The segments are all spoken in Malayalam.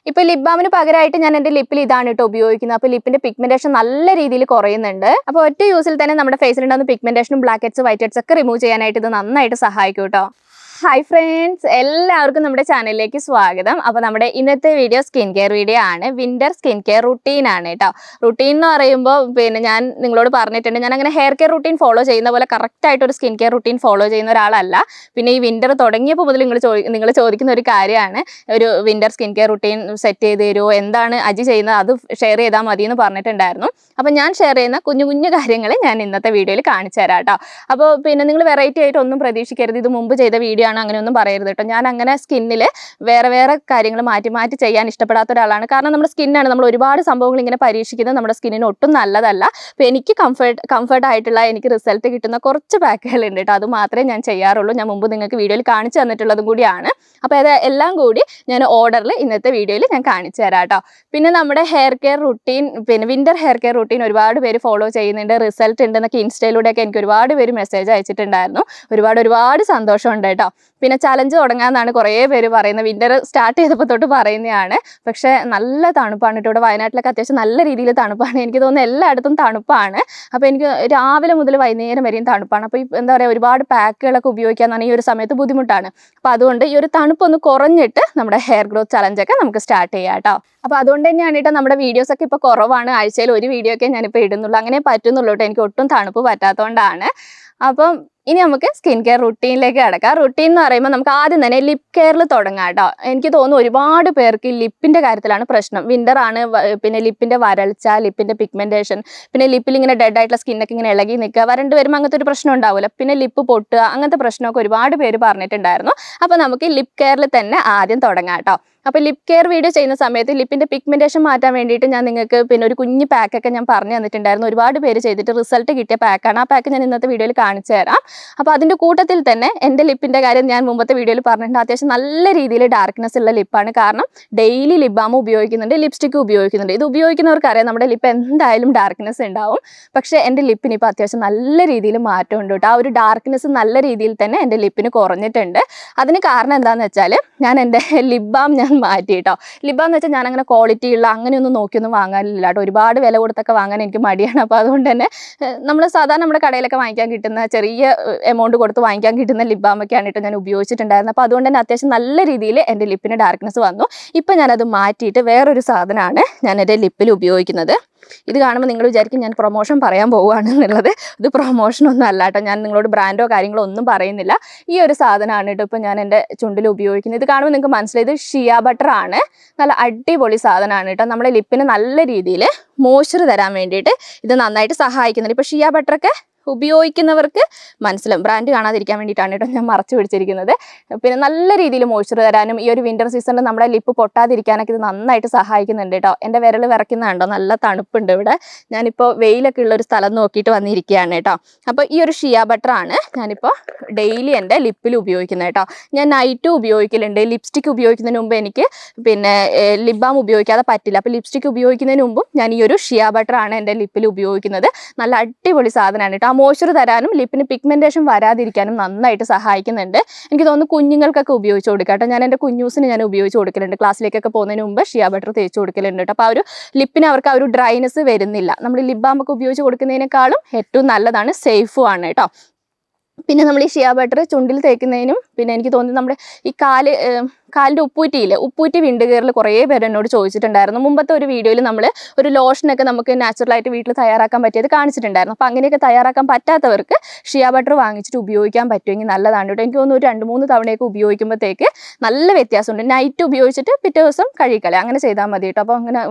ഇപ്പോൾ ലിപ് ബാമിന് പകരമായിട്ട് ഞാൻ എൻ്റെ ലിപ്പിൽ ഇതാണ് കേട്ടോ ഉപയോഗിക്കുന്നത്. അപ്പോൾ ലിപ്പിന്റെ പിഗ്മെന്റേഷൻ നല്ല രീതിയിൽ കുറയുന്നുണ്ട്. അപ്പോൾ ഒറ്റ യൂസിൽ തന്നെ നമ്മുടെ ഫേസിലുണ്ടാകുന്ന പിഗ്മെന്റേഷനും ബ്ലാക്ക് ഹെഡ്സ് വൈറ്റ് ഹെഡ്സ് ഒക്കെ റിമൂവ് ചെയ്യാനായിട്ട് ഇത് നന്നായിട്ട് സഹായിക്കും കേട്ടോ. ഹായ് ഫ്രണ്ട്സ്, എല്ലാവർക്കും നമ്മുടെ ചാനലിലേക്ക് സ്വാഗതം. അപ്പോൾ നമ്മുടെ ഇന്നത്തെ വീഡിയോ സ്കിൻ കെയർ വീഡിയോ ആണ്. വിന്റർ സ്കിൻ കെയർ റുട്ടീൻ ആണ് കേട്ടോ. റുട്ടീൻ എന്ന് പറയുമ്പോൾ ഞാൻ നിങ്ങളോട് പറഞ്ഞിട്ടുണ്ട്, ഞാൻ അങ്ങനെ ഹെയർ കെയർ റുട്ടീൻ ഫോളോ ചെയ്യുന്ന പോലെ കറക്റ്റ് ആയിട്ട് ഒരു സ്കിൻ കെയർ റുട്ടീൻ ഫോളോ ചെയ്യുന്ന ഒരാളല്ല. പിന്നെ ഈ വിന്റർ തുടങ്ങിയപ്പോൾ മുതൽ നിങ്ങൾ ചോദിക്കുന്ന ഒരു കാര്യമാണ്, ഒരു winter skin care routine set ചെയ്ത് തരുമോ, എന്താണ് അജി ചെയ്യുന്നത്, അത് ഷെയർ ചെയ്താൽ മതി എന്ന് പറഞ്ഞിട്ടുണ്ടായിരുന്നു. അപ്പോൾ ഞാൻ ഷെയർ ചെയ്യുന്ന കുഞ്ഞു കുഞ്ഞു കാര്യങ്ങൾ ഞാൻ ഇന്നത്തെ വീഡിയോയിൽ കാണിച്ചു തരാം കേട്ടോ. അപ്പോൾ നിങ്ങൾ വെറൈറ്റി ആയിട്ട് ഒന്നും പ്രതീക്ഷിക്കരുത്, ഇത് മുമ്പ് ചെയ്ത വീഡിയോ അങ്ങനെയൊന്നും പറയരുത് കേട്ടോ. ഞാൻ അങ്ങനെ സ്കിന്നിൽ വേറെ കാര്യങ്ങൾ മാറ്റി ചെയ്യാൻ ഇഷ്ടപ്പെടാത്ത ഒരാളാണ്. കാരണം നമ്മുടെ സ്കിന്നാണ്, നമ്മൾ ഒരുപാട് സംഭവങ്ങൾ ഇങ്ങനെ പരീക്ഷിക്കുന്നത് നമ്മുടെ സ്കിന്നിന് ഒട്ടും നല്ലതല്ല. അപ്പോൾ എനിക്ക് കംഫർട്ട് ആയിട്ടുള്ള, എനിക്ക് റിസൾട്ട് കിട്ടുന്ന കുറച്ച് പാക്കുകളുണ്ട് കേട്ടോ. അത് മാത്രമേ ഞാൻ ചെയ്യാറുള്ളൂ. ഞാൻ മുമ്പ് നിങ്ങൾക്ക് വീഡിയോയിൽ കാണിച്ചു തന്നിട്ടുള്ളതും കൂടിയാണ്. അപ്പോൾ അത് എല്ലാം കൂടി ഞാൻ ഓർഡറിൽ ഇന്നത്തെ വീഡിയോയിൽ ഞാൻ കാണിച്ചു തരാം കേട്ടോ. പിന്നെ നമ്മുടെ hair care routine, winter hair care routine ഒരുപാട് പേര് ഫോളോ ചെയ്യുന്നുണ്ട്, റിസൾട്ട് ഉണ്ടെന്നൊക്കെ ഇൻസ്റ്റയിലൂടെയൊക്കെ എനിക്ക് ഒരുപാട് പേര് മെസ്സേജ് അയച്ചിട്ടുണ്ടായിരുന്നു. ഒരുപാട് സന്തോഷമുണ്ട് കേട്ടോ. പിന്നെ ചലഞ്ച് തുടങ്ങാമെന്നാണ് കുറേ പേര് പറയുന്നത്. വിന്റർ സ്റ്റാർട്ട് ചെയ്തപ്പോൾ തൊട്ട് പറയുന്നതാണ്. പക്ഷേ നല്ല തണുപ്പാണ് കേട്ടോ. ഇവിടെ വയനാട്ടിലൊക്കെ അത്യാവശ്യം നല്ല രീതിയിൽ തണുപ്പാണ്. എനിക്ക് തോന്നുന്നു എല്ലായിടത്തും തണുപ്പാണ്. അപ്പോൾ എനിക്ക് രാവിലെ മുതൽ വൈകുന്നേരം വരെയും തണുപ്പാണ്. അപ്പോൾ എന്താ പറയുക, ഒരുപാട് പാക്കുകളൊക്കെ ഉപയോഗിക്കാമെന്നാണ് ഈ ഒരു സമയത്ത് ബുദ്ധിമുട്ടാണ്. അപ്പോൾ അതുകൊണ്ട് ഈ ഒരു തണുപ്പൊന്ന് കുറഞ്ഞിട്ട് നമ്മുടെ ഹെയർ ഗ്രോത്ത് ചലഞ്ചൊക്കെ നമുക്ക് സ്റ്റാർട്ട് ചെയ്യാം കേട്ടോ. അപ്പോൾ അതുകൊണ്ട് തന്നെയാണ് കേട്ടോ നമ്മുടെ വീഡിയോസൊക്കെ ഇപ്പോൾ കുറവാണ്. ആഴ്ചയിൽ ഒരു വീഡിയോ ഒക്കെ ഞാനിപ്പോൾ ഇടുന്നുള്ളൂ. അങ്ങനെ പറ്റുന്നുള്ളൂ കേട്ടോ, എനിക്ക് ഒട്ടും തണുപ്പ് പറ്റാത്തതുകൊണ്ടാണ്. അപ്പം ഇനി നമുക്ക് സ്കിൻ കെയർ റുട്ടീനിലേക്ക് കിടക്കാം. റുട്ടീൻ എന്ന് പറയുമ്പോൾ നമുക്ക് ആദ്യം തന്നെ ലിപ് കെയറിൽ തുടങ്ങാം കേട്ടോ. എനിക്ക് തോന്നുന്നു ഒരുപാട് പേർക്ക് ലിപ്പിൻ്റെ കാര്യത്തിലാണ് പ്രശ്നം. വിന്റർ ആണ്, പിന്നെ ലിപ്പിൻ്റെ വരൾച്ച, ലിപ്പിൻ്റെ പിഗ്മെന്റേഷൻ, പിന്നെ ലിപ്പിൽ ഇങ്ങനെ ഡെഡ് ആയിട്ടുള്ള സ്കിന്നൊക്കെ ഇങ്ങനെ ഇളകി നിൽക്കുക, വരണ്ട് വരുമ്പോൾ അങ്ങനത്തെ ഒരു പ്രശ്നം ഉണ്ടാവില്ല. പിന്നെ ലിപ്പ് പൊട്ടുക, അങ്ങനത്തെ പ്രശ്നമൊക്കെ ഒരുപാട് പേര് പറഞ്ഞിട്ടുണ്ടായിരുന്നു. അപ്പോൾ നമുക്ക് ലിപ് കെയറിൽ തന്നെ ആദ്യം തുടങ്ങാം കേട്ടോ. അപ്പോൾ ലിപ് കെയർ വീഡിയോ ചെയ്യുന്ന സമയത്ത് ലിപ്പിൻ്റെ പിഗ്മെന്റേഷൻ മാറ്റാൻ വേണ്ടിയിട്ട് ഞാൻ നിങ്ങൾക്ക് പിന്നെ ഒരു കുഞ്ഞ് പാക്കൊക്കെ ഞാൻ പറഞ്ഞു തന്നിട്ടുണ്ടായിരുന്നു. ഒരുപാട് പേര് ചെയ്തിട്ട് റിസൾട്ട് കിട്ടിയ പാക്കാണ്. ആ പാക്ക് ഞാൻ ഇന്നത്തെ വീഡിയോയിൽ കാണിച്ചു തരാം. അപ്പോൾ അതിൻ്റെ കൂട്ടത്തിൽ തന്നെ എൻ്റെ ലിപ്പിൻ്റെ കാര്യം ഞാൻ മുമ്പത്തെ വീഡിയോയിൽ പറഞ്ഞിട്ടുണ്ട്. അത്യാവശ്യം നല്ല രീതിയിൽ ഡാർക്ക്നെസ് ഉള്ള ലിപ്പാണ്. കാരണം ഡെയിലി ലിപ് ബാം ഉപയോഗിക്കുന്നുണ്ട്, ലിപ്സ്റ്റിക്ക് ഉപയോഗിക്കുന്നുണ്ട്. ഇത് ഉപയോഗിക്കുന്നവർക്കറിയാം നമ്മുടെ ലിപ്പ് എന്തായാലും ഡാർക്ക്നെസ് ഉണ്ടാവും. പക്ഷേ എൻ്റെ ലിപ്പിന് ഇപ്പോൾ അത്യാവശ്യം നല്ല രീതിയിൽ മാറ്റമുണ്ട് കേട്ടോ. ആ ഒരു ഡാർക്ക്നെസ് നല്ല രീതിയിൽ തന്നെ എൻ്റെ ലിപ്പിന് കുറഞ്ഞിട്ടുണ്ട്. അതിന് കാരണം എന്താണെന്ന് വെച്ചാൽ ഞാൻ എൻ്റെ ലിപ് ബാം ഞാൻ മാറ്റി കേട്ടോ. ലിപ് ബാം എന്ന് വെച്ചാൽ ഞാൻ അങ്ങനെ ക്വാളിറ്റി ഉള്ള അങ്ങനെയൊന്നും നോക്കിയൊന്നും വാങ്ങാനില്ല കേട്ടോ. ഒരുപാട് വില കൊടുത്തൊക്കെ വാങ്ങാൻ എനിക്ക് മടിയാണ്. അപ്പോൾ അതുകൊണ്ട് തന്നെ നമ്മൾ സാധാരണ നമ്മുടെ കടയിലൊക്കെ വാങ്ങിക്കാൻ കിട്ടുന്ന ചെറിയ എമൗണ്ട് കൊടുത്ത് വാങ്ങിക്കാൻ കിട്ടുന്ന ലിപ് ബാം ഒക്കെയാണ് കേട്ടോ ഞാൻ ഉപയോഗിച്ചിട്ടുണ്ടായിരുന്നത്. അപ്പോൾ അതുകൊണ്ട് തന്നെ അത്യാവശ്യം നല്ല രീതിയിൽ എൻ്റെ ലിപ്പിന് ഡാർക്ക്നെസ് വന്നു. ഇപ്പം ഞാനത് മാറ്റിയിട്ട് വേറൊരു സാധനമാണ് ഞാൻ എൻ്റെ ലിപ്പിൽ ഉപയോഗിക്കുന്നത്. ഇത് കാണുമ്പോൾ നിങ്ങൾ വിചാരിക്കും ഞാൻ പ്രൊമോഷൻ പറയാൻ പോവുകയാണെന്നുള്ളത്. ഇത് പ്രൊമോഷനൊന്നും അല്ല കേട്ടോ. ഞാൻ നിങ്ങളോട് ബ്രാൻഡോ കാര്യങ്ങളോ ഒന്നും പറയുന്നില്ല. ഈ ഒരു സാധനമാണ് കേട്ടോ ഇപ്പോൾ ഞാൻ എൻ്റെ ചുണ്ടിൽ ഉപയോഗിക്കുന്നത്. ഇത് കാണുമ്പോൾ നിങ്ങൾക്ക് മനസ്സിലായി, ഇത് ഷിയ ബട്ടർ ആണ്. നല്ല അടിപൊളി സാധനമാണ് കേട്ടോ. നമ്മുടെ ലിപ്പിന് നല്ല രീതിയിൽ മോയ്സ്ചർ തരാൻ വേണ്ടിയിട്ട് ഇത് നന്നായിട്ട് സഹായിക്കുന്നുണ്ട്. ഇപ്പോൾ ഷിയ ബട്ടറൊക്കെ ഉപയോഗിക്കുന്നവർക്ക് മനസ്സിലാവും. ബ്രാൻഡ് കാണാതിരിക്കാൻ വേണ്ടിയിട്ടാണ് കേട്ടോ ഞാൻ മറച്ചു പിടിച്ചിരിക്കുന്നത്. പിന്നെ നല്ല രീതിയിൽ മോയ്സ്ചർ തരാനും ഈ ഒരു വിന്റർ സീസണിൽ നമ്മുടെ ലിപ്പ് പൊട്ടാതിരിക്കാനൊക്കെ ഇത് നന്നായിട്ട് സഹായിക്കുന്നുണ്ട് കേട്ടോ. എൻ്റെ വിരൽ വിറയ്ക്കുന്നതുണ്ടോ, നല്ല തണുപ്പുണ്ട് ഇവിടെ. ഞാനിപ്പോൾ വെയിലൊക്കെ ഉള്ള ഒരു സ്ഥലം നോക്കിയിട്ട് വന്നിരിക്കുകയാണ് കേട്ടോ. അപ്പോൾ ഈ ഒരു ഷിയ ബട്ടറാണ് ഞാനിപ്പോൾ ഡെയിലി എൻ്റെ ലിപ്പിൽ ഉപയോഗിക്കുന്നത് കേട്ടോ. ഞാൻ നൈറ്റും ഉപയോഗിക്കലുണ്ട്. ലിപ്സ്റ്റിക്ക് ഉപയോഗിക്കുന്നതിന് മുമ്പ് എനിക്ക് പിന്നെ ലിപ് ബാം ഉപയോഗിക്കാതെ പറ്റില്ല. അപ്പോൾ ലിപ്സ്റ്റിക്ക് ഉപയോഗിക്കുന്നതിന് മുമ്പും ഞാൻ ഈ ഒരു ഷിയ ബട്ടറാണ് എൻ്റെ ലിപ്പിൽ ഉപയോഗിക്കുന്നത്. നല്ല അടിപൊളി സാധനമാണ് കേട്ടോ. മോയ്സ്ചർ തരാനും ലിപ്പിന് പിഗ്മെന്റേഷൻ വരാതിരിക്കാനും നന്നായിട്ട് സഹായിക്കുന്നുണ്ട്. എനിക്ക് തോന്നുന്നു കുഞ്ഞുങ്ങൾക്കൊക്കെ ഉപയോഗിച്ച് കൊടുക്കാം കേട്ടോ. ഞാൻ എൻ്റെ കുഞ്ഞൂസിന് ഞാൻ ഉപയോഗിച്ച് കൊടുക്കലുണ്ട്. ക്ലാസ്സിലേക്കൊക്കെ പോകുന്നതിന് മുമ്പ് ഷിയ ബട്ടർ തേച്ച് കൊടുക്കലുണ്ട് കേട്ടോ. അപ്പോൾ ആ ഒരു ലിപ്പിന് അവർക്ക് ആ ഒരു ഡ്രൈനെസ് വരുന്നില്ല. നമ്മൾ ലിപ് ബാം ഒക്കെ ഉപയോഗിച്ച് കൊടുക്കുന്നതിനേക്കാളും ഏറ്റവും നല്ലതാണ്, സേഫും ആണ് കേട്ടോ. പിന്നെ നമ്മൾ ഈ ഷിയ ബട്ടർ ചുണ്ടിൽ തേക്കുന്നതിനും പിന്നെ എനിക്ക് തോന്നുന്നു നമ്മുടെ ഈ കാലിൻ്റെ ഉപ്പൂറ്റിയില്ലേ, ഉപ്പൂറ്റി വിണ്ടുകീറിൽ കുറേ പേര് എന്നോട് ചോദിച്ചിട്ടുണ്ടായിരുന്നു. മുമ്പത്തെ ഒരു വീഡിയോയിൽ നമ്മൾ ഒരു ലോഷനൊക്കെ നമുക്ക് നാച്ചുറലായിട്ട് വീട്ടിൽ തയ്യാറാക്കാൻ പറ്റിയത് കാണിച്ചിട്ടുണ്ടായിരുന്നു. അപ്പോൾ അങ്ങനെയൊക്കെ തയ്യാറാക്കാൻ പറ്റാത്തവർക്ക് ഷിയ ബട്ടർ വാങ്ങിച്ചിട്ട് ഉപയോഗിക്കാൻ പറ്റുമെങ്കിൽ നല്ലതാണ് കേട്ടോ. എനിക്ക് തോന്നുന്നു ഒരു 2-3 തവണയൊക്കെ ഉപയോഗിക്കുമ്പോഴത്തേക്ക് നല്ല വ്യത്യാസമുണ്ട്. നൈറ്റ് ഉപയോഗിച്ചിട്ട് പിറ്റേ ദിവസം കഴുകിക്കളയാം, അങ്ങനെ ചെയ്താൽ മതി കേട്ടോ. അപ്പോൾ അങ്ങനെ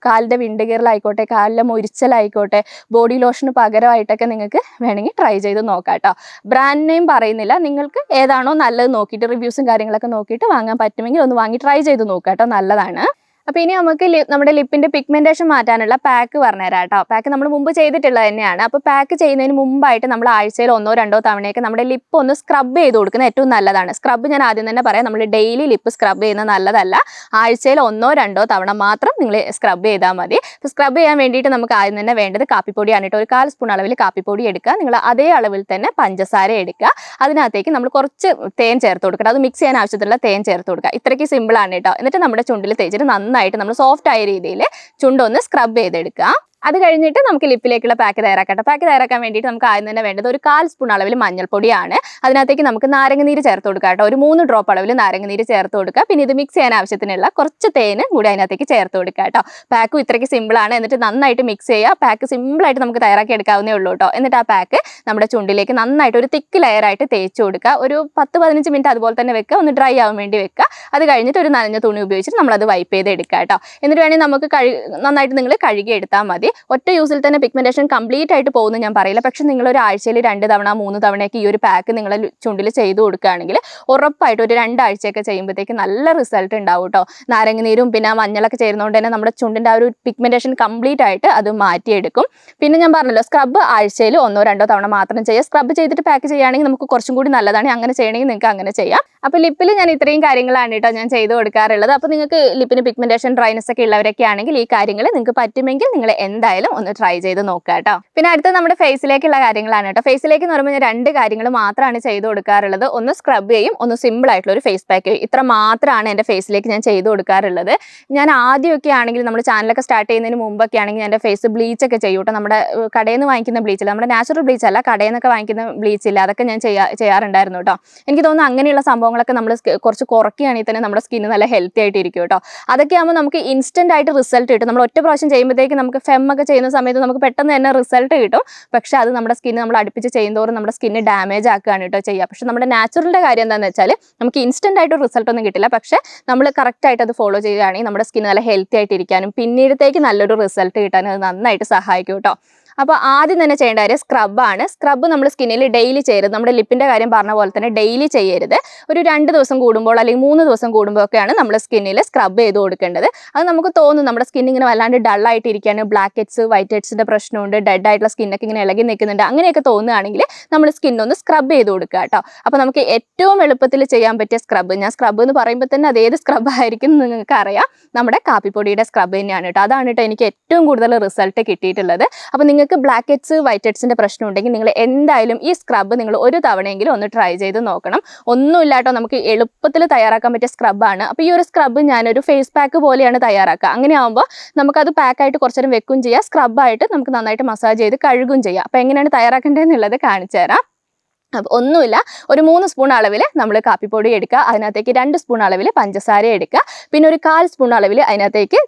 കാലിൻ്റെ വിണ്ടുകീറലായിക്കോട്ടെ, കാലിലെ മൊരിച്ചലായിക്കോട്ടെ, ബോഡി ലോഷന് പകരമായിട്ടൊക്കെ നിങ്ങൾക്ക് വേണമെങ്കിൽ ട്രൈ ചെയ്ത് നോക്കാം കേട്ടോ. ബ്രാൻഡ് നെയിം പറയുന്നില്ല, നിങ്ങൾക്ക് ഏതാണോ നല്ലത് നോക്കിയിട്ട് റിവ്യൂസും കാര്യങ്ങളൊക്കെ നോക്കിയിട്ട് വാങ്ങാൻ പറ്റുമെങ്കിൽ ഒന്ന് വാങ്ങി ട്രൈ ചെയ്ത് നോക്കാം കേട്ടോ, നല്ലതാണ്. അപ്പോൾ ഇനി നമുക്ക് നമ്മുടെ ലിപ്പിൻ്റെ പിഗ്മെന്റേഷൻ മാറ്റാനുള്ള പാക്ക് പറഞ്ഞുതരാം കേട്ടോ. പാക്ക് നമ്മൾ മുമ്പ് ചെയ്തിട്ടുള്ളത് തന്നെയാണ്. അപ്പോൾ പാക്ക് ചെയ്യുന്നതിന് മുമ്പായിട്ട് നമ്മൾ ആഴ്ചയിൽ 1-2 തവണയൊക്കെ നമ്മുടെ ലിപ്പ് ഒന്ന് സ്ക്രബ് ചെയ്ത് കൊടുക്കുന്നത് ഏറ്റവും നല്ലതാണ്. സ്ക്രബ് ഞാൻ ആദ്യം തന്നെ പറയാം, നമ്മൾ ഡെയിലി ലിപ്പ് സ്ക്രബ് ചെയ്യുന്നത് നല്ലതല്ല. ആഴ്ചയിൽ 1-2 തവണ മാത്രം നിങ്ങൾ സ്ക്രബ് ചെയ്താൽ മതി. അപ്പോൾ സ്ക്രബ് ചെയ്യാൻ വേണ്ടിയിട്ട് നമുക്ക് ആദ്യം തന്നെ വേണ്ടത് കാപ്പിപ്പൊടിയാണ് കേട്ടോ. ഒരു 1/4 സ്പൂൺ അളവിൽ കാപ്പിപ്പൊടി എടുക്കുക. നിങ്ങൾ അതേ അളവിൽ തന്നെ പഞ്ചസാര എടുക്കുക. അതിനകത്തേക്ക് നമ്മൾ കുറച്ച് തേൻ ചേർത്ത് കൊടുക്കുക. അത് മിക്സ് ചെയ്യാൻ ആവശ്യത്തിലുള്ള തേൻ ചേർത്ത് കൊടുക്കുക. ഇത്രയ്ക്ക് സിമ്പിളാണ് കേട്ടോ. എന്നിട്ട് നമ്മുടെ ചുണ്ടിൽ തേച്ചിട്ട് നന്നായിട്ട് നമ്മൾ സോഫ്റ്റ് ആയ രീതിയിൽ ചുണ്ടൊന്ന് സ്ക്രബ് ചെയ്തെടുക്കുക. അത് കഴിഞ്ഞിട്ട് നമുക്ക് ലിപ്പിലേക്കുള്ള പാക്ക് തയ്യാറാക്കട്ടെ. പാക്ക് തയ്യാറാക്കാൻ വേണ്ടിയിട്ട് നമുക്ക് ആദ്യം തന്നെ വേണ്ടത് ഒരു 1/4 സ്പൂൺ അളവിൽ മഞ്ഞൾപ്പൊടിയാണ്. അതിനകത്തേക്ക് നമുക്ക് നാരങ്ങനീര് ചേർത്ത് കൊടുക്കുക കേട്ടോ. ഒരു 3 ഡ്രോപ്പ് അളവിൽ നാരങ്ങനീര് ചേർത്ത് കൊടുക്കുക. പിന്നെ ഇത് മിക്സ് ചെയ്യാൻ ആവശ്യത്തിനുള്ള കുറച്ച് തേന് കൂടി അതിനകത്തേക്ക് ചേർത്ത് കൊടുക്കുക കേട്ടോ. പാക്കും ഇത്രയ്ക്ക് സിമ്പിളാണ്. എന്നിട്ട് നന്നായിട്ട് മിക്സ് ചെയ്യുക. പാക്ക് സിമ്പിളായിട്ട് നമുക്ക് തയ്യാറാക്കി എടുക്കാവുന്നേ ഉള്ളൂ കേട്ടോ. എന്നിട്ട് ആ പാക്ക് നമ്മുടെ ചുണ്ടിലേക്ക് നന്നായിട്ട് ഒരു തിക്ക് ലെയറായിട്ട് തേച്ച് കൊടുക്കുക. ഒരു 10-15 മിനിറ്റ് അതുപോലെ തന്നെ വെക്കുക. ഒന്ന് ഡ്രൈ ആവാൻ വേണ്ടി വെക്കുക. അത് കഴിഞ്ഞിട്ട് ഒരു നനഞ്ഞ തുണി ഉപയോഗിച്ചിട്ട് നമ്മളത് വൈപ്പ് ചെയ്ത് എടുക്കുക കേട്ടോ. എന്നിട്ട് വേണമെങ്കിൽ നമുക്ക് നന്നായിട്ട് നിങ്ങൾ കഴുകി എടുത്താൽ മതി. ഒറ്റ യൂസിൽ തന്നെ പിഗ്മെന്റേഷൻ കംപ്ലീറ്റ് ആയിട്ട് പോകുന്നു ഞാൻ പറയില്ല. പക്ഷെ നിങ്ങൾ ഒരു ആഴ്ചയിൽ 2 തവണ 3 തവണയൊക്കെ ഈ ഒരു പാക്ക് നിങ്ങൾ ചുണ്ടിൽ ചെയ്ത് കൊടുക്കുകയാണെങ്കിൽ ഉറപ്പായിട്ട് ഒരു 2 ആഴ്ചയൊക്കെ ചെയ്യുമ്പോഴത്തേക്ക് നല്ല റിസൾട്ട് ഉണ്ടാവും കേട്ടോ. നാരങ്ങനീരും പിന്നെ മഞ്ഞളൊക്കെ ചേരുന്നതുകൊണ്ട് തന്നെ നമ്മുടെ ചുണ്ടിൻ്റെ ആ ഒരു പിഗ്മെന്റേഷൻ കംപ്ലീറ്റ് ആയിട്ട് അത് മാറ്റിയെടുക്കും. പിന്നെ ഞാൻ പറഞ്ഞല്ലോ സ്ക്രബ് ആഴ്ചയിൽ 1-2 തവണ മാത്രം ചെയ്യുക. സ്ക്രബ് ചെയ്തിട്ട് പാക്ക് ചെയ്യുകയാണെങ്കിൽ നമുക്ക് കുറച്ചും കൂടി നല്ലതാണ്. അങ്ങനെ ചെയ്യണമെങ്കിൽ നിങ്ങൾക്ക് അങ്ങനെ ചെയ്യാം. അപ്പോൾ ലിപ്പിൽ ഞാൻ ഇത്രയും കാര്യങ്ങളാണ് കേട്ടോ ഞാൻ ചെയ്ത് കൊടുക്കാറുള്ളത്. അപ്പോൾ നിങ്ങൾക്ക് ലിപ്പിന് പിഗ്മെന്റേഷൻ ഡ്രൈനസ് ഒക്കെ ഉള്ളവരൊക്കെ ആണെങ്കിൽ ഈ കാര്യങ്ങൾ നിങ്ങൾക്ക് പറ്റുമെങ്കിൽ നിങ്ങൾ എന്തായാലും ഒന്ന് ട്രൈ ചെയ്ത് നോക്കുക കേട്ടോ. പിന്നെ അടുത്ത നമ്മുടെ ഫേസിലേക്കുള്ള കാര്യങ്ങളാണ് കേട്ടോ. ഫേസിലേക്ക് എന്ന് പറയുമ്പോൾ ഞാൻ 2 കാര്യങ്ങൾ മാത്രമാണ് ചെയ്ത് കൊടുക്കാറുള്ളത്. ഒന്ന് സ്ക്രബ് ചെയ്യും, ഒന്ന് സിമ്പിൾ ആയിട്ടുള്ള ഒരു ഫേസ് പാക്ക് ചെയ്യും. ഇത്ര മാത്രമാണ് എൻ്റെ ഫേസിലേക്ക് ഞാൻ ചെയ്ത് കൊടുക്കാറുള്ളത്. ഞാൻ ആദ്യമൊക്കെ ആണെങ്കിൽ നമ്മുടെ ചാനലൊക്കെ സ്റ്റാർട്ട് ചെയ്യുന്നതിന് മുമ്പൊക്കെ ആണെങ്കിൽ എൻ്റെ ഫേസ് ബ്ലീച്ച് ഒക്കെ ചെയ്യും കേട്ടോ. നമ്മുടെ കടയിൽ നിന്ന് വാങ്ങിക്കുന്ന ബ്ലീച്ചില്ല, നമ്മുടെ നാച്ചുറൽ ബ്ലീച്ച് അല്ല, കടയിൽ നിന്നൊക്കെ വാങ്ങിക്കുന്ന ബ്ലീച്ച് ഇല്ല, അതൊക്കെ ഞാൻ ചെയ്യാറുണ്ടായിരുന്നു കേട്ടോ. എനിക്ക് തോന്നുന്നു അങ്ങനെയുള്ള സംഭവങ്ങളൊക്കെ നമ്മൾ കുറച്ച് കുറയ്ക്കുകയാണെങ്കിൽ തന്നെ നമ്മുടെ സ്കിന്ന് നല്ല ഹെൽത്തി ആയിട്ട് ഇരിക്കും കേട്ടോ. അതൊക്കെ ആകുമ്പോൾ നമുക്ക് ഇൻസ്റ്റന്റ് ആയിട്ട് റിസൾട്ട് കിട്ടും. നമ്മൾ ഒറ്റ പ്രാവശ്യം ചെയ്യുമ്പോഴത്തേക്ക് നമുക്ക് ഫെമ്മൊക്കെ ചെയ്യുന്ന സമയത്ത് നമുക്ക് പെട്ടെന്ന് തന്നെ റിസൾട്ട് കിട്ടും. പക്ഷെ അത് നമ്മുടെ സ്കിന്ന് നമ്മൾ അടുപ്പിച്ച് ചെയ്യുന്നതോറും നമ്മുടെ സ്കിന്ന് ഡാമേജ് ആക്കുകയാണ് കേട്ടോ ചെയ്യുക. പക്ഷെ നമ്മുടെ നാച്ചുറലിൻ്റെ കാര്യം എന്താണെന്ന് വെച്ചാൽ നമുക്ക് ഇൻസ്റ്റന്റ് ആയിട്ട് റിസൾട്ട് ഒന്നും കിട്ടില്ല. പക്ഷെ നമ്മൾ കറക്റ്റ് ആയിട്ട് അത് ഫോളോ ചെയ്യുകയാണെങ്കിൽ നമ്മുടെ സ്കിന്ന് നല്ല ഹെൽത്തി ആയിട്ട് ഇരിക്കാനും പിന്നീടത്തേക്ക് നല്ലൊരു റിസൾട്ട് കിട്ടാനും അത് നന്നായിട്ട് സഹായിക്കും കേട്ടോ. അപ്പോൾ ആദ്യം തന്നെ ചെയ്യേണ്ട കാര്യം സ്ക്രബാണ്. സ്ക്രബ് നമ്മൾ സ്കിന്നിൽ ഡെയിലി ചെയ്യരുത്. നമ്മുടെ ലിപ്പിൻ്റെ കാര്യം പറഞ്ഞ പോലെ തന്നെ ഡെയിലി ചെയ്യരുത്. ഒരു 2 ദിവസം കൂടുമ്പോൾ അല്ലെങ്കിൽ 3 ദിവസം കൂടുമ്പോൾ ഒക്കെയാണ് നമ്മൾ സ്കിന്നിൽ സ്ക്രബ് ചെയ്ത് കൊടുക്കേണ്ടത്. അത് നമുക്ക് തോന്നും നമ്മുടെ സ്കിൻ ഇങ്ങനെ വല്ലാണ്ട് ഡള്ളായിട്ട് ഇരിക്കുകയാണ്, ബ്ലാക്ക് ഹെഡ്സ് വൈറ്റ് ഹെഡ്സിൻ്റെ പ്രശ്നമുണ്ട്, ഡെഡ് ആയിട്ടുള്ള സ്കിന്നൊക്കെ ഇങ്ങനെ ഇളകി നിൽക്കുന്നുണ്ട്, അങ്ങനെയൊക്കെ തോന്നുകയാണെങ്കിൽ നമ്മൾ സ്കിന്നൊന്ന് സ്ക്രബ് ചെയ്ത് കൊടുക്കുക കേട്ടോ. അപ്പോൾ നമുക്ക് ഏറ്റവും എളുപ്പത്തിൽ ചെയ്യാൻ പറ്റിയ സ്ക്രബ്, ഞാൻ സ്ക്രബ് എന്ന് പറയുമ്പോൾ തന്നെ അത് ഏത് സ്ക്രബ് ആയിരിക്കും എന്ന് നിങ്ങൾക്ക് അറിയാം, നമ്മുടെ കാപ്പിപ്പൊടിയുടെ സ്ക്രബ് തന്നെയാണ് കേട്ടോ. അതാണ് കേട്ടോ എനിക്ക് ഏറ്റവും കൂടുതൽ റിസൾട്ട് കിട്ടിയിട്ടുള്ളത്. അപ്പോൾ നിങ്ങൾക്ക് ബ്ലാക്ക് ഹെഡ്സ് വൈറ്റ് ഹെഡ്സിൻ്റെ പ്രശ്നം ഉണ്ടെങ്കിൽ നിങ്ങൾ എന്തായാലും ഈ സ്ക്രബ് നിങ്ങൾ ഒരു തവണയെങ്കിലും ഒന്ന് ട്രൈ ചെയ്ത് നോക്കണം. ഒന്നുമില്ലാട്ടോ, നമുക്ക് എളുപ്പത്തിൽ തയ്യാറാക്കാൻ പറ്റിയ സ്ക്രബാണ്. അപ്പോൾ ഈ ഒരു സ്ക്രബ് ഞാനൊരു ഫേസ് പാക്ക് പോലെയാണ് തയ്യാറാക്കുക. അങ്ങനെ ആകുമ്പോൾ നമുക്കത് പാക്കായിട്ട് കുറച്ച് നേരം വെക്കും ചെയ്യാം, സ്ക്രബായിട്ട് നമുക്ക് നന്നായിട്ട് മസാജ് ചെയ്ത് കഴുകും ചെയ്യാം. അപ്പോൾ എങ്ങനെയാണ് തയ്യാറാക്കേണ്ടതെന്നുള്ളത് കാണിച്ചു തരാം. അപ്പോൾ ഒന്നുമില്ല, ഒരു 3 സ്പൂൺ അളവിൽ നമ്മൾ കാപ്പിപ്പൊടി എടുക്കുക, അതിനകത്തേക്ക് 2 സ്പൂൺ അളവിൽ പഞ്ചസാര എടുക്കുക, പിന്നെ ഒരു 1/4 സ്പൂൺ അളവിൽ അതിനകത്തേക്ക്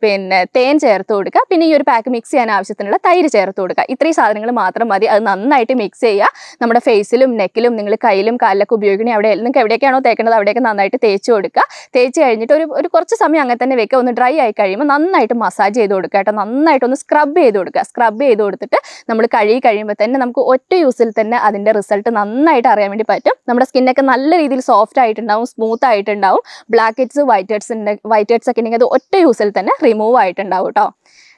പിന്നെ തേൻ ചേർത്ത് കൊടുക്കുക, പിന്നെ ഈ ഒരു പാക്ക് മിക്സ് ചെയ്യാൻ ആവശ്യത്തിനുള്ള തൈര് ചേർത്ത് കൊടുക്കുക. ഇത്രയും സാധനങ്ങൾ മാത്രം മതി. അത് നന്നായിട്ട് മിക്സ് ചെയ്യുക. നമ്മുടെ ഫേസിലും നെക്കിലും നിങ്ങൾ കയ്യിലും കാലിലൊക്കെ ഉപയോഗിക്കണേ അവിടെ നിങ്ങൾക്ക് എവിടെയൊക്കെയാണോ തേക്കേണ്ടത് അവിടെയൊക്കെ നന്നായിട്ട് തേച്ച് കൊടുക്കുക. തേച്ച് കഴിഞ്ഞിട്ട് ഒരു കുറച്ച് സമയം അങ്ങനെ തന്നെ വെക്കുക. ഒന്ന് ഡ്രൈ ആയി കഴിയുമ്പോൾ നന്നായിട്ട് മസാജ് ചെയ്ത് കൊടുക്കുക കേട്ടോ. നന്നായിട്ടൊന്ന് സ്ക്രബ് ചെയ്ത് കൊടുക്കുക. സ്ക്രബ് ചെയ്ത് കൊടുത്തിട്ട് നമ്മൾ കഴുകി കഴിയുമ്പോൾ തന്നെ നമുക്ക് ഒറ്റ യൂസിൽ തന്നെ അതിൻ്റെ റിസൾട്ട് നന്നായിട്ട് അറിയാൻ വേണ്ടി പറ്റും. നമ്മുടെ സ്കിന്നൊക്കെ നല്ല രീതിയിൽ സോഫ്റ്റ് ആയിട്ടുണ്ടാവും, സ്മൂത്ത് ആയിട്ടുണ്ടാവും. ബ്ലാക്ക് ഹെഡ്സ് വൈറ്റ് ഹെഡ്സ് ഒക്കെ ഉണ്ടെങ്കിൽ അത് ഒറ്റ യൂസിൽ തന്നെ റിമൂവ് ആയിട്ടുണ്ടാവും കേട്ടോ.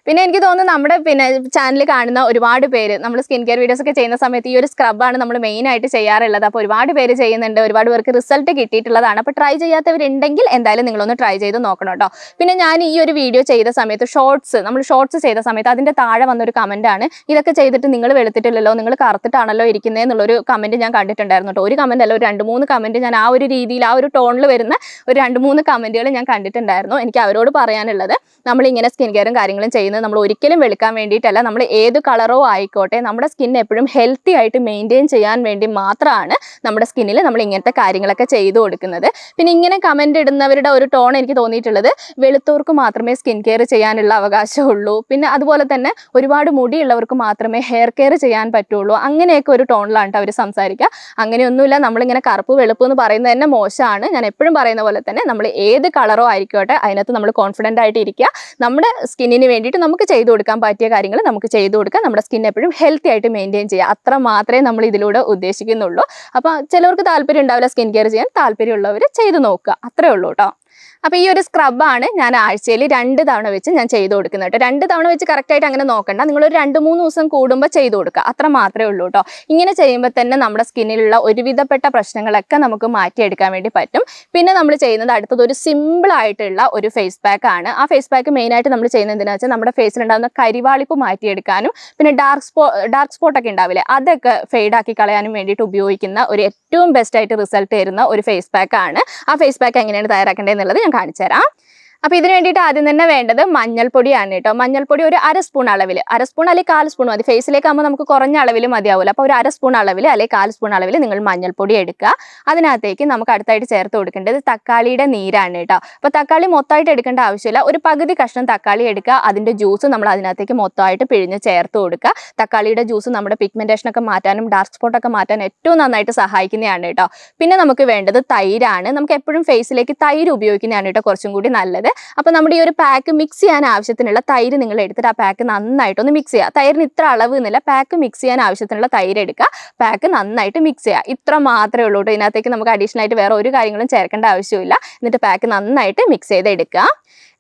പിന്നെ എനിക്ക് തോന്നുന്നു നമ്മുടെ ചാനലിൽ കാണുന്ന ഒരുപാട് പേര് നമ്മൾ സ്കിൻ കെയർ വീഡിയോസ് ഒക്കെ ചെയ്യുന്ന സമയത്ത് ഈ ഒരു സ്ക്രബാണ് നമ്മൾ മെയിൻ ആയിട്ട് ചെയ്യാറുള്ളത്. അപ്പോൾ ഒരുപാട് പേര് ചെയ്യുന്നുണ്ട്, ഒരുപാട് പേർക്ക് റിസൾട്ട് കിട്ടിയിട്ടുള്ളതാണ്. അപ്പോൾ ട്രൈ ചെയ്യാത്തവരുണ്ടെങ്കിൽ എന്തായാലും നിങ്ങളൊന്ന് ട്രൈ ചെയ്ത് നോക്കണം കേട്ടോ. പിന്നെ ഞാൻ ഈ ഒരു വീഡിയോ ചെയ്ത സമയത്ത് നമ്മൾ ഷോർട്സ് ചെയ്ത സമയത്ത് അതിൻ്റെ താഴെ വന്നൊരു കമൻറ്റാണ്, ഇതൊക്കെ ചെയ്തിട്ട് നിങ്ങൾ വെളുത്തിട്ടില്ലല്ലോ, നിങ്ങൾ കറുത്തിട്ടാണല്ലോ ഇരിക്കുന്നത് എന്നുള്ളൊരു കമൻറ്റ് ഞാൻ കണ്ടിട്ടുണ്ടായിരുന്നു കേട്ടോ. ഒരു കമൻറ്റ് അല്ല, ഒരു 2-3 കമൻറ്റ് ഞാൻ ആ ഒരു രീതിയിൽ ആ ഒരു ടോണിൽ വരുന്ന ഒരു 2-3 കമൻറ്റുകൾ ഞാൻ കണ്ടിട്ടുണ്ടായിരുന്നു. എനിക്ക് അവരോട് പറയാനുള്ളത്, നമ്മളിങ്ങനെ സ്കിൻ കെയറും കാര്യങ്ങളും ചെയ്യുന്നത് നമ്മൾ ഒരിക്കലും വെളുക്കാൻ വേണ്ടിയിട്ടല്ല. നമ്മൾ ഏത് കളറോ ആയിക്കോട്ടെ, നമ്മുടെ സ്കിൻ എപ്പോഴും ഹെൽത്തി ആയിട്ട് മെയിൻറ്റെയിൻ ചെയ്യാൻ വേണ്ടി മാത്രമാണ് നമ്മുടെ സ്കിന്നിൽ നമ്മൾ ഇങ്ങനത്തെ കാര്യങ്ങളൊക്കെ ചെയ്തു കൊടുക്കുന്നത്. പിന്നെ ഇങ്ങനെ കമൻറ്റ് ഇടുന്നവരുടെ ഒരു ടോൺ എനിക്ക് തോന്നിയിട്ടുള്ളത്, വെളുത്തവർക്ക് മാത്രമേ സ്കിൻ കെയർ ചെയ്യാനുള്ള അവകാശമുള്ളൂ, പിന്നെ അതുപോലെ തന്നെ ഒരുപാട് മുടിയുള്ളവർക്ക് മാത്രമേ ഹെയർ കെയർ ചെയ്യാൻ പറ്റുള്ളൂ, അങ്ങനെയൊക്കെ ഒരു ടോണിലാണ് അവർ സംസാരിക്കുക. അങ്ങനെയൊന്നുമില്ല. നമ്മളിങ്ങനെ കറുപ്പ് വെളുപ്പ് എന്ന് പറയുന്നത് തന്നെ മോശമാണ്. ഞാൻ എപ്പോഴും പറയുന്ന പോലെ തന്നെ നമ്മൾ ഏത് കളറോ ആയിക്കോട്ടെ അതിനകത്ത് നമ്മൾ കോൺഫിഡൻ്റ് ആയിട്ട് ഇരിക്കുക. നമ്മുടെ സ്കിന്നിന് വേണ്ടിയിട്ട് നമുക്ക് ചെയ്തു കൊടുക്കാൻ പറ്റിയ കാര്യങ്ങൾ നമുക്ക് ചെയ്തു കൊടുക്കുക. നമ്മുടെ സ്കിൻ എപ്പോഴും ഹെൽത്തി ആയിട്ട് മെയിൻറ്റെയിൻ ചെയ്യുക. അത്ര മാത്രമേ നമ്മൾ ഇതിലൂടെ ഉദ്ദേശിക്കുന്നുള്ളൂ. അപ്പോൾ ചിലവർക്ക് താല്പര്യം ഉണ്ടാവില്ല സ്കിൻ കെയർ ചെയ്യാൻ, താല്പര്യമുള്ളവർ ചെയ്ത് നോക്കുക, അത്രേ ഉള്ളൂ കേട്ടോ. അപ്പോൾ ഈ ഒരു സ്ക്രബാണ് ഞാൻ ആഴ്ചയിൽ 2 തവണ വെച്ച് ഞാൻ ചെയ്ത് കൊടുക്കുന്നത് കേട്ടോ. 2 തവണ വെച്ച് കറക്റ്റായിട്ട് അങ്ങനെ നോക്കണ്ട, നിങ്ങളൊരു 2-3 ദിവസം കൂടുമ്പോൾ ചെയ്ത് കൊടുക്കുക, അത്ര മാത്രമേ ഉള്ളൂ കേട്ടോ. ഇങ്ങനെ ചെയ്യുമ്പോൾ തന്നെ നമ്മുടെ സ്കിന്നിലുള്ള ഒരുവിധപ്പെട്ട പ്രശ്നങ്ങളൊക്കെ നമുക്ക് മാറ്റിയെടുക്കാൻ വേണ്ടി പറ്റും. പിന്നെ നമ്മൾ ചെയ്യുന്നത് അടുത്തത് ഒരു സിമ്പിളായിട്ടുള്ള ഒരു ഫേസ് പാക്ക് ആണ്. ആ ഫേസ് പാക്ക് മെയിനായിട്ട് നമ്മൾ ചെയ്യുന്നത് എന്തിനാണെന്ന് വെച്ചാൽ നമ്മുടെ ഫേസിലുണ്ടാകുന്ന കരിവാളിപ്പ് മാറ്റിയെടുക്കാനും പിന്നെ ഡാർക്ക് സ്പോട്ടൊക്കെ ഉണ്ടാവില്ലേ, അതൊക്കെ ഫെയ്ഡാക്കി കളയാനും വേണ്ടിയിട്ട് ഉപയോഗിക്കുന്ന ഒരു ഏറ്റവും ബെസ്റ്റായിട്ട് റിസൾട്ട് തരുന്ന ഒരു ഫേസ് പാക്ക് ആണ്. ആ ഫേസ് പാക്ക് എങ്ങനെയാണ് തയ്യാറാക്കേണ്ടത് എന്നുള്ളത് ഞാൻ കാണിച്ചു തരാം. അപ്പോൾ ഇതിന് വേണ്ടിയിട്ട് ആദ്യം തന്നെ വേണ്ടത് മഞ്ഞൾപ്പൊടിയാണ് കേട്ടോ. മഞ്ഞൾപ്പൊടി ഒരു 1/2 സ്പൂൺ അളവിൽ, 1/2 സ്പൂൺ അല്ലെങ്കിൽ 1/4 സ്പൂൺ മതി. ഫേസിലേക്ക് ആകുമ്പോൾ നമുക്ക് കുറഞ്ഞ അളവിൽ മതിയാവില്ല. അപ്പോൾ ഒരു 1/2 സ്പൂൺ അളവിൽ അല്ലെങ്കിൽ 1/4 സ്പൂൺ അളവിൽ നിങ്ങൾ മഞ്ഞൾപ്പൊടി എടുക്കുക. അതിനകത്തേക്ക് നമുക്ക് അടുത്തായിട്ട് ചേർത്ത് കൊടുക്കേണ്ടത് തക്കാളിയുടെ നീരാണ് കേട്ടോ. അപ്പോൾ തക്കാളി മൊത്തമായിട്ട് എടുക്കേണ്ട ആവശ്യമില്ല. ഒരു പകുതി കഷ്ണം തക്കാളി എടുക്കുക. അതിൻ്റെ ജ്യൂസ് നമ്മൾ അതിനകത്തേക്ക് മൊത്തമായിട്ട് പിഴിഞ്ഞ് ചേർത്ത് കൊടുക്കുക. തക്കാളിയുടെ ജ്യൂസ് നമ്മുടെ പിഗ്മെന്റേഷനൊക്കെ മാറ്റാനും ഡാർക്ക് സ്പോട്ടൊക്കെ മാറ്റാനും ഏറ്റവും നന്നായിട്ട് സഹായിക്കുന്നതാണ് കേട്ടോ. പിന്നെ നമുക്ക് വേണ്ടത് തൈരാണ്. നമുക്ക് എപ്പോഴും ഫേസിലേക്ക് തൈര് ഉപയോഗിക്കുന്നതാണ് കേട്ടോ കുറച്ചും കൂടി നല്ലത്. അപ്പോൾ നമ്മുടെ ഈ ഒരു പാക്ക് മിക്സ് ചെയ്യാൻ ആവശ്യത്തിനുള്ള തൈര് നിങ്ങൾ എടുത്തിട്ട് ആ പാക്ക് നന്നായിട്ടൊന്ന് മിക്സ് ചെയ്യുക. തൈരിന് ഇത്ര അളവ് എന്നില്ല, പാക്ക് മിക്സ് ചെയ്യാൻ ആവശ്യത്തിനുള്ള തൈര് എടുക്കുക. പാക്ക് നന്നായിട്ട് മിക്സ് ചെയ്യുക. ഇത്ര മാത്രമേ ഉള്ളൂ കേട്ടോ. ഇതിനകത്തേക്ക് നമുക്ക് അഡീഷണൽ ആയിട്ട് വേറെ ഒരു കാര്യങ്ങളും ചേർക്കേണ്ട ആവശ്യമില്ല. എന്നിട്ട് പാക്ക് നന്നായിട്ട് മിക്സ് ചെയ്തെടുക്കുക.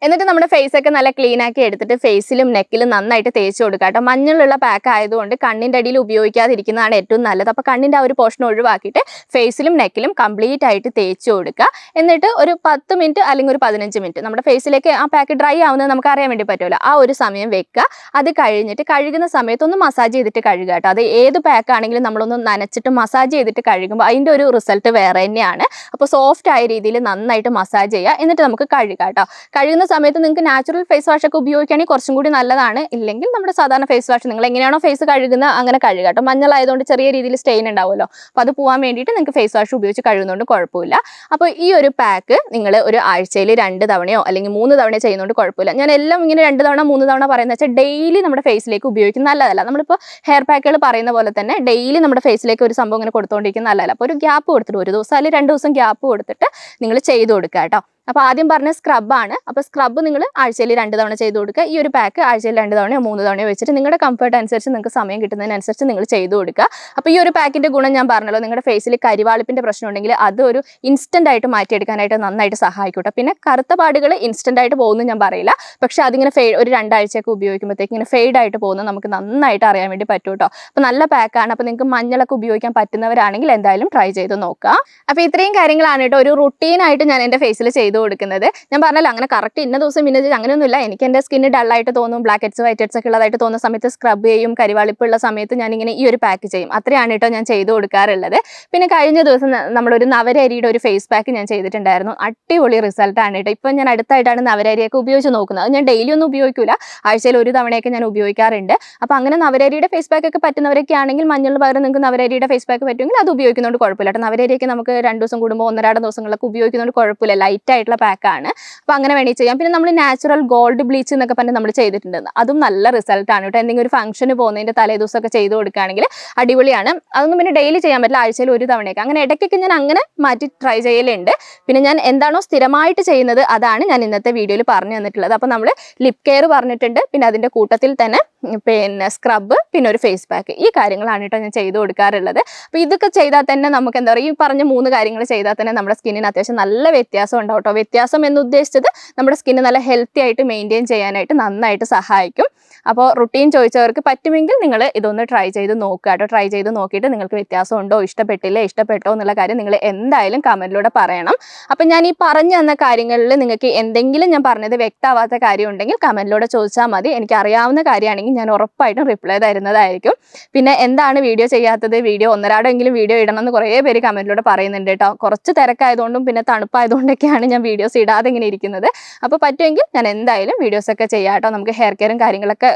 എന്നിട്ട് നമ്മുടെ ഫേസ് ഒക്കെ നല്ല ക്ലീൻ ആക്കി എടുത്തിട്ട് ഫേസിലും നെക്കിലും നന്നായിട്ട് തേച്ച് കൊടുക്കുക കേട്ടോ. മഞ്ഞളുള്ള പാക്ക് ആയതുകൊണ്ട് കണ്ണിൻ്റെ അടിയിൽ ഉപയോഗിക്കാതിരിക്കുന്നതാണ് ഏറ്റവും നല്ലത്. അപ്പോൾ കണ്ണിൻ്റെ ആ ഒരു പോർഷൻ ഒഴിവാക്കിയിട്ട് ഫേസിലും നെക്കിലും കംപ്ലീറ്റ് ആയിട്ട് തേച്ച് കൊടുക്കുക. എന്നിട്ട് ഒരു 10 മിനിറ്റ് അല്ലെങ്കിൽ ഒരു 15 മിനിറ്റ് നമ്മുടെ ഫേസിലേക്ക് ആ പാക്ക് ഡ്രൈ ആവുന്നത് നമുക്ക് അറിയാൻ വേണ്ടി പറ്റുമല്ലോ. ആ ഒരു സമയം വെക്കുക. അത് കഴിഞ്ഞിട്ട് കഴുകുന്ന സമയത്ത് ഒന്ന് മസാജ് ചെയ്തിട്ട് കഴുകുക കേട്ടോ. അത് ഏത് പാക്ക് ആണെങ്കിലും നമ്മളൊന്ന് നനച്ചിട്ട് മസാജ് ചെയ്തിട്ട് കഴുകുമ്പോൾ അതിൻ്റെ ഒരു റിസൾട്ട് വേറെ തന്നെയാണ്. അപ്പോൾ സോഫ്റ്റ് ആയ രീതിയിൽ നന്നായിട്ട് മസാജ് ചെയ്യുക. എന്നിട്ട് നമുക്ക് കഴുകാം കേട്ടോ. കഴുകുന്ന സമയത്ത് നിങ്ങൾക്ക് നാച്ചുറൽ ഫേസ് വാഷ് ഒക്കെ ഉപയോഗിക്കുകയാണെങ്കിൽ കുറച്ചും കൂടി നല്ലതാണ്. ഇല്ലെങ്കിൽ നമ്മുടെ സാധാരണ ഫേസ് വാഷ് നിങ്ങൾ എങ്ങനെയാണോ ഫേസ് കഴുകുന്നത് അങ്ങനെ കഴുകുക കേട്ടോ. മഞ്ഞളായതുകൊണ്ട് ചെറിയ രീതിയിൽ സ്റ്റെയിൻ ഉണ്ടാവുമല്ലോ. അപ്പോൾ അത് പോകാൻ വേണ്ടിയിട്ട് നിങ്ങൾക്ക് ഫേസ് വാഷ് ഉപയോഗിച്ച് കഴുകുന്നതുകൊണ്ട് കുഴപ്പമില്ല. അപ്പോൾ ഈ ഒരു പാക്ക് നിങ്ങൾ ഒരു ആഴ്ചയിൽ 2 തവണയോ അല്ലെങ്കിൽ 3 തവണയോ ചെയ്യുന്നതുകൊണ്ട് കുഴപ്പമില്ല. ഞാൻ എല്ലാം ഇങ്ങനെ 2 തവണ 3 തവണ പറയുന്നത് വെച്ചാൽ ഡെയിലി നമ്മുടെ ഫേസിലേക്ക് ഉപയോഗിക്കുന്നത് നല്ലതല്ല. നമ്മളിപ്പോൾ ഹെയർ പാക്കുകൾ പറയുന്ന പോലെ തന്നെ ഡെയിലി നമ്മുടെ ഫേസിലേക്ക് ഒരു സംഭവം ഇങ്ങനെ കൊടുത്തുകൊണ്ടിരിക്കുന്നത് നല്ലതല്ല. അപ്പോൾ ഒരു ഗ്യാപ്പ് കൊടുത്തിട്ട് 1 ദിവസം അല്ലെങ്കിൽ 2 ദിവസം ഗ്യാപ്പ് കൊടുത്തിട്ട് നിങ്ങൾ ചെയ്ത് കൊടുക്കുക കേട്ടോ. അപ്പോൾ ആദ്യം പറഞ്ഞ സ്ക്രബാണ്. അപ്പോൾ സ്ക്രബ് നിങ്ങൾ ആഴ്ചയിൽ 2 തവണ ചെയ്ത് കൊടുക്കുക. ഈ ഒരു പാക്ക് ആഴ്ചയിൽ 2 തവണയോ 3 തവണയോ വെച്ചിട്ട് നിങ്ങളുടെ കംഫർട്ട് അനുസരിച്ച് നിങ്ങൾക്ക് സമയം കിട്ടുന്നതിനനുസരിച്ച് നിങ്ങൾ ചെയ്ത് കൊടുക്കുക. അപ്പോൾ ഈ ഒരു പാക്കിൻ്റെ ഗുണം ഞാൻ പറഞ്ഞല്ലോ, നിങ്ങളുടെ ഫേസിൽ കരിവാളിപ്പിൻ്റെ പ്രശ്നം ഉണ്ടെങ്കിൽ അത് ഒരു ഇൻസ്റ്റൻ്റ് ആയിട്ട് മാറ്റിയെടുക്കാനായിട്ട് നന്നായിട്ട് സഹായിക്കും. പിന്നെ കറുത്ത പാടുകൾ ഇൻസ്റ്റൻ്റ് ആയിട്ട് പോകുന്നു ഞാൻ പറയില്ല, പക്ഷേ അതിങ്ങനെ ഒരു 2 ആഴ്ചയൊക്കെ ഉപയോഗിക്കുമ്പോഴത്തേക്ക് ഇങ്ങനെ ഫെയ്ഡ് ആയിട്ട് പോകുന്നത് നമുക്ക് നന്നായിട്ട് അറിയാൻ വേണ്ടി പറ്റും കേട്ടോ. അപ്പോൾ നല്ല പാക്കാണ്. അപ്പോൾ നിങ്ങൾക്ക് മഞ്ഞളൊക്കെ ഉപയോഗിക്കാൻ പറ്റുന്നവരാണെങ്കിൽ എന്തായാലും ട്രൈ ചെയ്ത് നോക്കുക. അപ്പോൾ ഇത്രയും കാര്യങ്ങളാണ് കേട്ടോ ഒരു റുട്ടീനായിട്ട് ഞാൻ എൻ്റെ ഫേസിൽ ചെയ്ത് കൊടുക്കുന്നത്. ഞാൻ പറഞ്ഞല്ലോ അങ്ങനെ കറക്റ്റ് ഇന്ന ദിവസം ഇന്ന അങ്ങനെയൊന്നുമില്ല. എനിക്ക് എൻ്റെ സ്കിന്ന് ഡള്ളായിട്ട് തോന്നും, ബ്ലാക്ക് ഹെഡ്സ് വൈറ്റ് ഹെഡ്സ് ഒക്കെ ഉള്ളതായിട്ട് തോന്നുന്ന സമയത്ത് സ്ക്രബ് ചെയ്യും. കരിവാളിപ്പുള്ള സമയത്ത് ഞാനിങ്ങനെ ഈ ഒരു പാക്ക് ചെയ്യും. അത്രയാണ് കേട്ടോ ഞാൻ ചെയ്ത് കൊടുക്കാറുള്ളത്. പിന്നെ കഴിഞ്ഞ ദിവസം നമ്മളൊരു നവരരിയുടെ ഒരു ഫേസ് പാക്ക് ഞാൻ ചെയ്തിട്ടുണ്ടായിരുന്നു. അടിപൊളി റിസൾട്ടാണ് കേട്ടോ. ഇപ്പം ഞാൻ അടുത്തായിട്ടാണ് നവരരിയൊക്കെ ഉപയോഗിച്ച് നോക്കുന്നത്. അത് ഞാൻ ഡെയിലി ഒന്നും ഉപയോഗിക്കില്ല, ആഴ്ചയിൽ 1 തവണയൊക്കെ ഞാൻ ഉപയോഗിക്കാറുണ്ട്. അപ്പോൾ അങ്ങനെ നവരരിയുടെ ഫേസ് പാക്ക് ഒക്കെ പറ്റുന്നവരൊക്കെ ആണെങ്കിൽ മഞ്ഞളിന് പകരം നിങ്ങൾക്ക് നവരരിയുടെ ഫേസ് പാക്ക് പറ്റുമെങ്കിൽ അത് ഉപയോഗിക്കുന്നതുകൊണ്ട് കുഴപ്പമില്ല കേട്ടോ. നവരരിയൊക്കെ നമുക്ക് 2 ദിവസം കൂടുമ്പോൾ 1-2 ദിവസങ്ങളൊക്കെ ഉപയോഗിക്കുന്നതുകൊണ്ട് കുഴപ്പമില്ല, ലൈറ്റ് ആയിട്ടുള്ള പാക്കാണ്. അപ്പോൾ അങ്ങനെ വേണമെങ്കിൽ ചെയ്യാം. പിന്നെ നമ്മൾ നാച്ചുറൽ ഗോൾഡ് ബ്ലീച്ച് എന്നൊക്കെ പറഞ്ഞ് നമ്മൾ ചെയ്തിട്ടുണ്ട്. അതും നല്ല റിസൾട്ടാണ് കേട്ടോ. എന്തെങ്കിലും ഒരു ഫംഗ്ഷന് പോകുന്നതിൻ്റെ തലേ ദിവസമൊക്കെ ചെയ്ത് കൊടുക്കുകയാണെങ്കിൽ അടിപൊളിയാണ്. അതൊന്നും പിന്നെ ഡെയിലി ചെയ്യാൻ പറ്റില്ല, ആഴ്ചയിൽ 1 തവണയൊക്കെ. അങ്ങനെ ഇടയ്ക്കൊക്കെ ഞാൻ അങ്ങനെ മാറ്റി ട്രൈ ചെയ്യലുണ്ട്. പിന്നെ ഞാൻ എന്താണോ സ്ഥിരമായിട്ട് ചെയ്യുന്നത് അതാണ് ഞാൻ ഇന്നത്തെ വീഡിയോയിൽ പറഞ്ഞു തന്നിട്ടുള്ളത്. അപ്പോൾ നമ്മൾ ലിപ് കെയർ പറഞ്ഞിട്ടുണ്ട്, പിന്നെ അതിൻ്റെ കൂട്ടത്തിൽ തന്നെ പിന്നെ സ്ക്രബ്, പിന്നെ ഒരു ഫേസ് പാക്ക്. ഈ കാര്യങ്ങളാണ് കേട്ടോ ഞാൻ ചെയ്ത് കൊടുക്കാറുള്ളത്. അപ്പോൾ ഇതൊക്കെ ചെയ്താൽ തന്നെ നമുക്ക് എന്താ പറയുക, ഈ പറഞ്ഞ 3 കാര്യങ്ങൾ ചെയ്താൽ തന്നെ നമ്മുടെ സ്കിന്നിന് അത്യാവശ്യം നല്ല വ്യത്യാസം ഉണ്ടാവും കേട്ടോ. വ്യത്യാസം എന്ന് ഉദ്ദേശിച്ചത് നമ്മുടെ സ്കിന്ന് നല്ല ഹെൽത്തി ആയിട്ട് മെയിൻറ്റെയിൻ ചെയ്യാനായിട്ട് നന്നായിട്ട് സഹായിക്കും. അപ്പോൾ റുട്ടീൻ ചോദിച്ചവർക്ക് പറ്റുമെങ്കിൽ നിങ്ങൾ ഇതൊന്ന് ട്രൈ ചെയ്ത് നോക്കുക കേട്ടോ. ട്രൈ ചെയ്ത് നോക്കിയിട്ട് നിങ്ങൾക്ക് വ്യത്യാസം ഉണ്ടോ, ഇഷ്ടപ്പെട്ടില്ലേ, ഇഷ്ടപ്പെട്ടോ എന്നുള്ള കാര്യം നിങ്ങൾ എന്തായാലും കമൻറ്റിലൂടെ പറയണം. അപ്പം ഞാൻ ഈ പറഞ്ഞു തന്ന കാര്യങ്ങളിൽ നിങ്ങൾക്ക് എന്തെങ്കിലും ഞാൻ പറഞ്ഞത് വ്യക്തമാവാത്ത കാര്യം ഉണ്ടെങ്കിൽ കമൻറ്റിലൂടെ ചോദിച്ചാൽ മതി. എനിക്ക് അറിയാവുന്ന കാര്യമാണെങ്കിൽ ഞാൻ ഉറപ്പായിട്ടും റിപ്ലൈ തരുന്നതായിരിക്കും. പിന്നെ എന്താണ് വീഡിയോ ചെയ്യാത്തത്, വീഡിയോ ഒന്നരാടെങ്കിലും വീഡിയോ ഇടണം എന്ന് കുറേ പേര് കമൻറ്റിലൂടെ പറയുന്നുണ്ട് കേട്ടോ. കുറച്ച് തിരക്കായതുകൊണ്ടും പിന്നെ തണുപ്പായതുകൊണ്ടൊക്കെയാണ് ഞാൻ വീഡിയോസ് ഇടാതെ ഇങ്ങനെ ഇരിക്കുന്നത്. അപ്പോൾ പറ്റുമെങ്കിൽ ഞാൻ എന്തായാലും വീഡിയോസൊക്കെ ചെയ്യാം കേട്ടോ. നമുക്ക് ഹെയർ കെയറും കാര്യങ്ങളൊക്കെ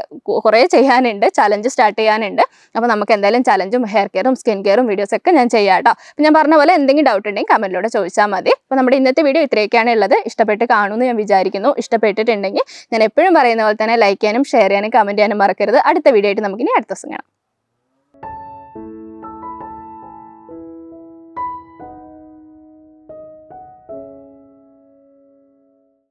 കുറേ ചെയ്യാനുണ്ട്, ചലഞ്ച് സ്റ്റാർട്ട് ചെയ്യാനുണ്ട്. അപ്പോൾ നമുക്ക് എന്തായാലും ചലഞ്ചും ഹെയർ കെയറും സ്കിൻ കെയറും വീഡിയോസൊക്കെ ഞാൻ ചെയ്യാം കേട്ടോ. അപ്പോൾ ഞാൻ പറഞ്ഞ പോലെ എന്തെങ്കിലും ഡൗട്ട് ഉണ്ടെങ്കിൽ കമൻറ്റിലൂടെ ചോദിച്ചാൽ മതി. അപ്പോൾ നമ്മുടെ ഇന്നത്തെ വീഡിയോ ഇത്രയൊക്കെയാണ് ഉള്ളത്. ഇഷ്ടപ്പെട്ട് കാണുമെന്ന് ഞാൻ വിചാരിക്കുന്നു. ഇഷ്ടപ്പെട്ടിട്ടുണ്ടെങ്കിൽ ഞാൻ എപ്പോഴും പറയുന്ന പോലെ തന്നെ ലൈക്ക് ചെയ്യാനും ഷെയർ ചെയ്യാനും കമൻറ്റ് ചെയ്യാനും മറക്കരുത്. അടുത്ത വീഡിയോ ആയിട്ട് നമുക്കിനി അടുത്ത ദിവസം കാണാം.